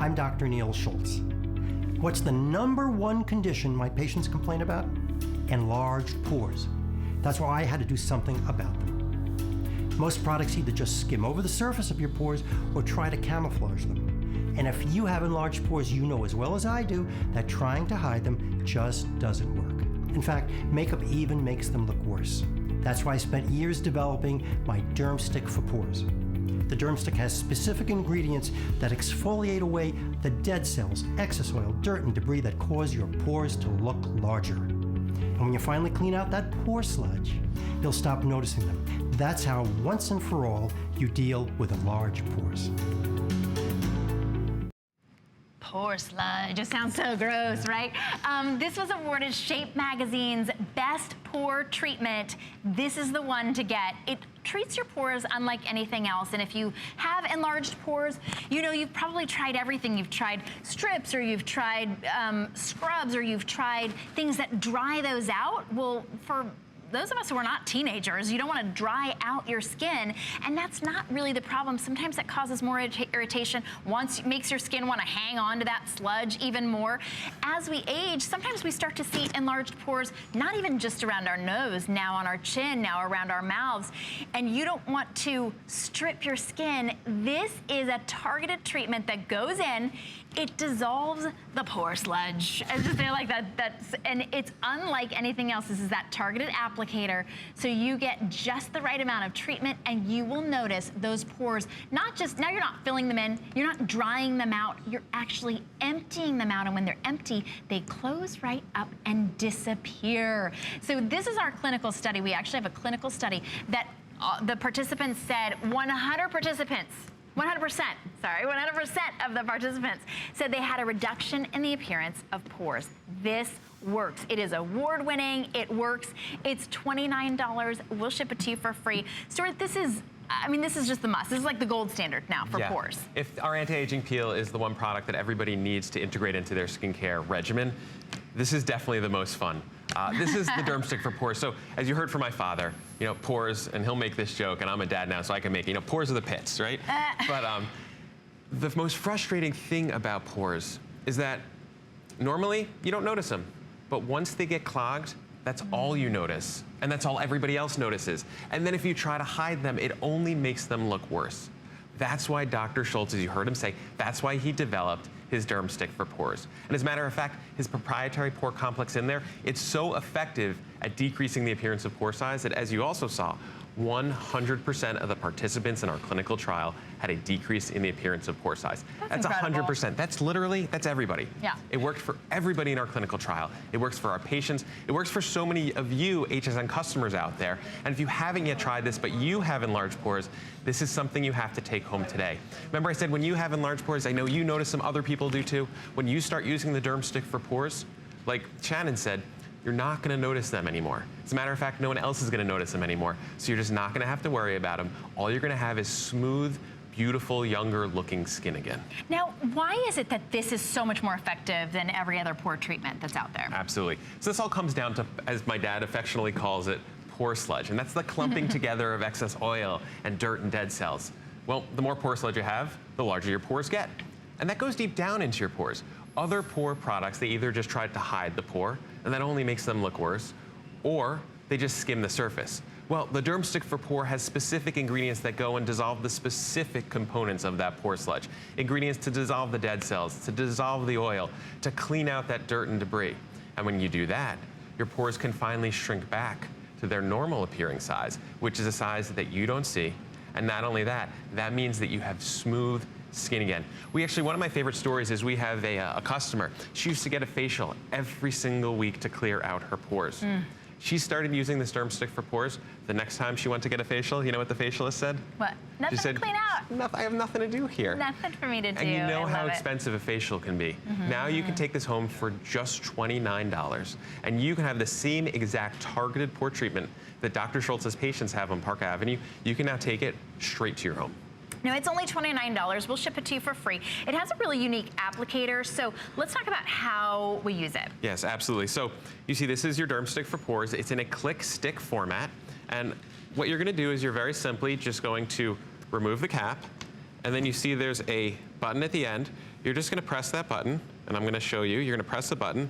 I'm Dr. Neil Schultz. What's the #1 condition my patients complain about? Enlarged pores. That's why I had to do something about them. Most products either just skim over the surface of your pores or try to camouflage them. And if you have enlarged pores, you know as well as I do that trying to hide them just doesn't work. In fact, makeup even makes them look worse. That's why I spent years developing my Dermstick for Pores. The Dermstick has specific ingredients that exfoliate away the dead cells, excess oil, dirt, and debris that cause your pores to look larger. And when you finally clean out that pore sludge, you'll stop noticing them. That's how, once and for all, you deal with enlarged pores. Pore sludge. It sounds so gross, right? This was awarded Shape Magazine's Best Pore Treatment. This is the one to get. It treats your pores unlike anything else. And if you have enlarged pores, you know you've probably tried everything. You've tried strips, or you've tried scrubs, or you've tried things that dry those out. Well, for those of us who are not teenagers, you don't want to dry out your skin, and that's not really the problem. Sometimes that causes more irritation. Once makes your skin want to hang on to that sludge even more. As we age, sometimes we start to see enlarged pores, not even just around our nose, now on our chin, now around our mouths, and you don't want to strip your skin. This is a targeted treatment that goes in. It dissolves the pore sludge. I just say like that. And it's unlike anything else. This is that targeted applicator. So you get just the right amount of treatment, and you will notice those pores, not just, now you're not filling them in, you're not drying them out, you're actually emptying them out. And when they're empty, they close right up and disappear. So this is our clinical study. We actually have a clinical study that the participants said 100% of the participants said they had a reduction in the appearance of pores. This works. It is award-winning. It works. It's $29. We'll ship it to you for free. Stuart, this is just the must. This is like the gold standard now for pores. If our anti-aging peel is the one product that everybody needs to integrate into their skincare regimen, this is definitely the most fun. This is the Dermstick for Pores. So as you heard from my father, you know, pores, and he'll make this joke, and I'm a dad now, so I can make it, you know, pores are the pits, right? But the most frustrating thing about pores is that normally you don't notice them, but once they get clogged, that's all you notice, and that's all everybody else notices. And then if you try to hide them, it only makes them look worse. That's why Dr. Schultz, as you heard him say, that's why he developed his Dermstick for Pores. And as a matter of fact, his proprietary pore complex in there, it's so effective at decreasing the appearance of pore size that, as you also saw, 100% of the participants in our clinical trial had a decrease in the appearance of pore size. That's 100%. That's literally, that's everybody. Yeah. It worked for everybody in our clinical trial. It works for our patients. It works for so many of you HSN customers out there. And if you haven't yet tried this, but you have enlarged pores, this is something you have to take home today. Remember I said when you have enlarged pores, I know you notice some other people do too. When you start using the Dermstick for Pores, like Shannon said, you're not gonna notice them anymore. As a matter of fact, no one else is gonna notice them anymore. So you're just not gonna have to worry about them. All you're gonna have is smooth, beautiful, younger looking skin again. Now, why is it that this is so much more effective than every other pore treatment that's out there? Absolutely. So this all comes down to, as my dad affectionately calls it, pore sludge. And that's the clumping together of excess oil and dirt and dead cells. Well, the more pore sludge you have, the larger your pores get. And that goes deep down into your pores. Other pore products, they either just try to hide the pore, and that only makes them look worse, or they just skim the surface. Well, the Dermstick for Pore has specific ingredients that go and dissolve the specific components of that pore sludge. Ingredients to dissolve the dead cells, to dissolve the oil, to clean out that dirt and debris. And when you do that, your pores can finally shrink back to their normal appearing size, which is a size that you don't see. And not only that, that means that you have smooth skin again. We actually, one of my favorite stories is we have a customer. She used to get a facial every single week to clear out her pores. She started using this Dermstick for Pores. The next time she went to get a facial, you know what the facialist said? What? Nothing to clean out. I have nothing to do here. Nothing for me to do. And you know how expensive a facial can be. Now you can take this home for just $29. And you can have the same exact targeted pore treatment that Dr. Schultz's patients have on Park Avenue. You can now take it straight to your home. No, it's only $29. We'll ship it to you for free. It has a really unique applicator, so let's talk about how we use it. Yes, absolutely. So you see, this is your Dermstick for Pores. It's in a click stick format. And what you're gonna do is you're very simply just going to remove the cap, and then you see there's a button at the end. You're just gonna press that button, and I'm gonna show you. You're gonna press the button.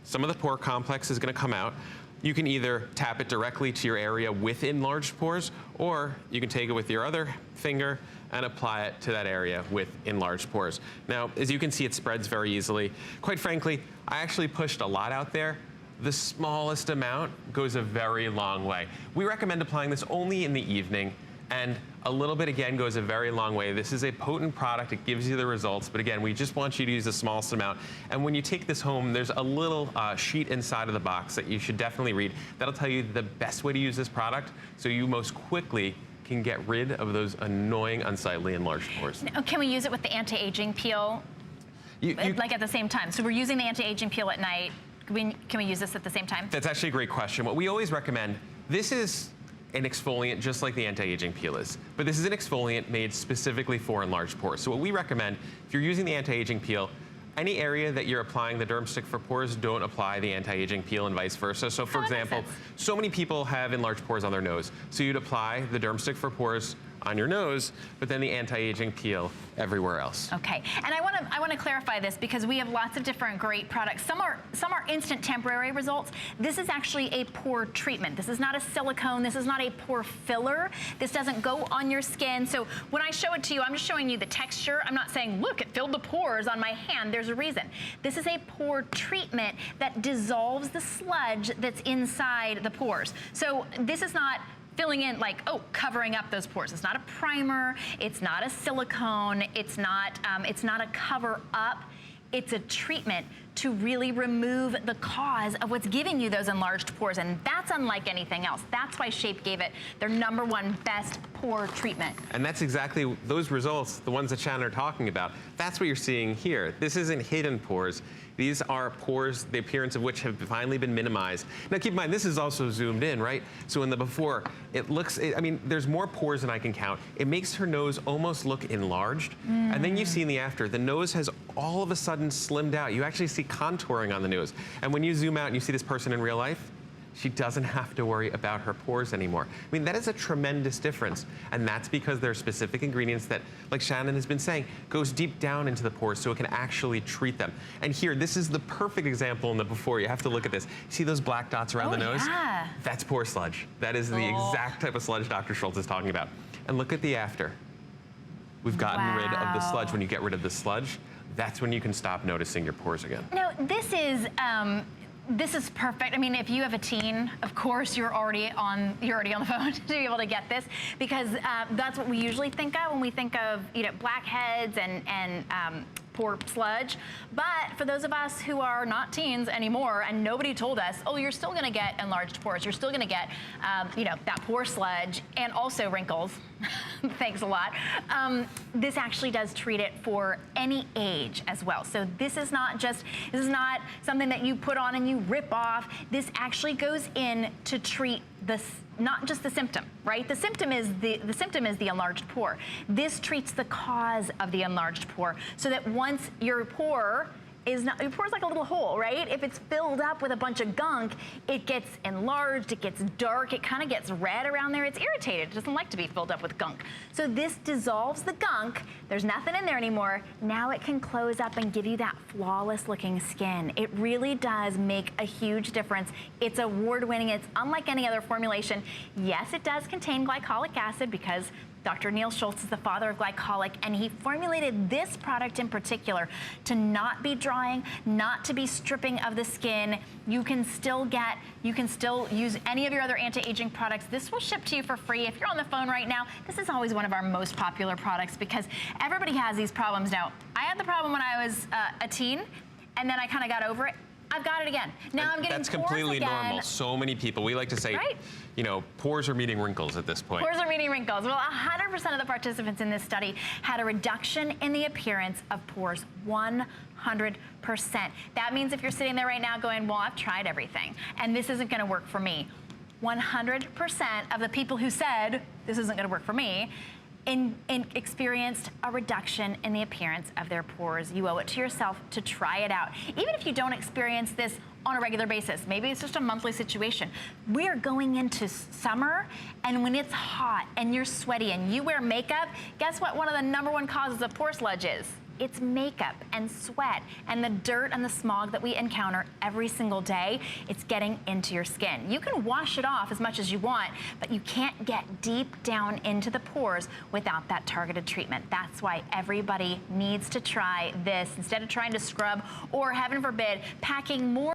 Some of the pore complex is gonna come out. You can either tap it directly to your area with enlarged pores, or you can take it with your other finger and apply it to that area with enlarged pores. Now, as you can see, it spreads very easily. Quite frankly, I actually pushed a lot out there. The smallest amount goes a very long way. We recommend applying this only in the evening, and a little bit, again, goes a very long way. This is a potent product. It gives you the results. But again, we just want you to use the smallest amount. And when you take this home, there's a little sheet inside of the box that you should definitely read. That'll tell you the best way to use this product so you most quickly can get rid of those annoying, unsightly enlarged pores. Now, can we use it with the anti-aging peel, like at the same time? So we're using the anti-aging peel at night. Can we use this at the same time? That's actually a great question. What we always recommend, this is an exfoliant just like the anti-aging peel is, but this is an exfoliant made specifically for enlarged pores. So what we recommend, if you're using the anti-aging peel, any area that you're applying the Dermstick for pores, don't apply the anti-aging peel and vice versa. So for example, so many people have enlarged pores on their nose. So you'd apply the Dermstick for pores on your nose, but then the anti-aging peel everywhere else. Okay, and I want to clarify this because we have lots of different great products. Some are instant temporary results. This is actually a pore treatment. This is not a silicone. This is not a pore filler. This doesn't go on your skin. So when I show it to you, I'm just showing you the texture. I'm not saying, look, it filled the pores on my hand. There's a reason. This is a pore treatment that dissolves the sludge that's inside the pores. So this is not filling in like, oh, covering up those pores. It's not a primer, it's not a silicone, it's not a cover up. It's a treatment to really remove the cause of what's giving you those enlarged pores, and that's unlike anything else. That's why Shape gave it their #1 best pore treatment. And that's exactly those results, the ones that Shannon are talking about. That's what you're seeing here. This isn't hidden pores. These are pores, the appearance of which have finally been minimized. Now keep in mind, this is also zoomed in, right? So in the before, it looks, I mean, there's more pores than I can count. It makes her nose almost look enlarged. And then you see in the after, the nose has all of a sudden slimmed out. You actually see contouring on the nose. And when you zoom out and you see this person in real life, she doesn't have to worry about her pores anymore. I mean, that is a tremendous difference. And that's because there are specific ingredients that, like Shannon has been saying, goes deep down into the pores so it can actually treat them. And here, this is the perfect example in the before. You have to look at this. See those black dots around the nose? Yeah. That's pore sludge. That is the exact type of sludge Dr. Schultz is talking about. And look at the after. We've gotten rid of the sludge. When you get rid of the sludge, that's when you can stop noticing your pores again. No, this is perfect. I mean, if you have a teen, of course, you're already on the phone to be able to get this, because that's what we usually think of when we think of, you know, blackheads and pore sludge. But for those of us who are not teens anymore, and nobody told us, oh, you're still going to get enlarged pores, you're still going to get, you know, that pore sludge and also wrinkles. Thanks a lot. This actually does treat it for any age as well. So this is not something that you put on and you rip off. This actually goes in to treat this, not just the symptom, right? The symptom is the enlarged pore. This treats the cause of the enlarged pore, so that once your pore is like a little hole, right? If it's filled up with a bunch of gunk, it gets enlarged, it gets dark, it kind of gets red around there. It's irritated. It doesn't like to be filled up with gunk. So this dissolves the gunk. There's nothing in there anymore. Now it can close up and give you that flawless looking skin. It really does make a huge difference. It's award-winning. It's unlike any other formulation. Yes, it does contain glycolic acid because Dr. Neil Schultz is the father of glycolic, and he formulated this product in particular to not be drying, not to be stripping of the skin. You can still use any of your other anti-aging products. This will ship to you for free. If you're on the phone right now, this is always one of our most popular products because everybody has these problems now. I had the problem when I was a teen, and then I kind of got over it. I've got it again. Now I'm getting That's pores completely again. normal. So many people, we like to say, right? You know, pores are meeting wrinkles at this point. Pores are meeting wrinkles. Well, 100% of the participants in this study had a reduction in the appearance of pores, 100%. That means if you're sitting there right now going, well, I've tried everything, and this isn't gonna work for me. 100% of the people who said, this isn't gonna work for me, experienced a reduction in the appearance of their pores. You owe it to yourself to try it out. Even if you don't experience this on a regular basis. Maybe it's just a monthly situation. We're going into summer, and when it's hot and you're sweaty and you wear makeup, guess what one of the #1 causes of pore sludge is? It's makeup and sweat and the dirt and the smog that we encounter every single day. It's getting into your skin. You can wash it off as much as you want, but you can't get deep down into the pores without that targeted treatment. That's why everybody needs to try this instead of trying to scrub or, heaven forbid, packing more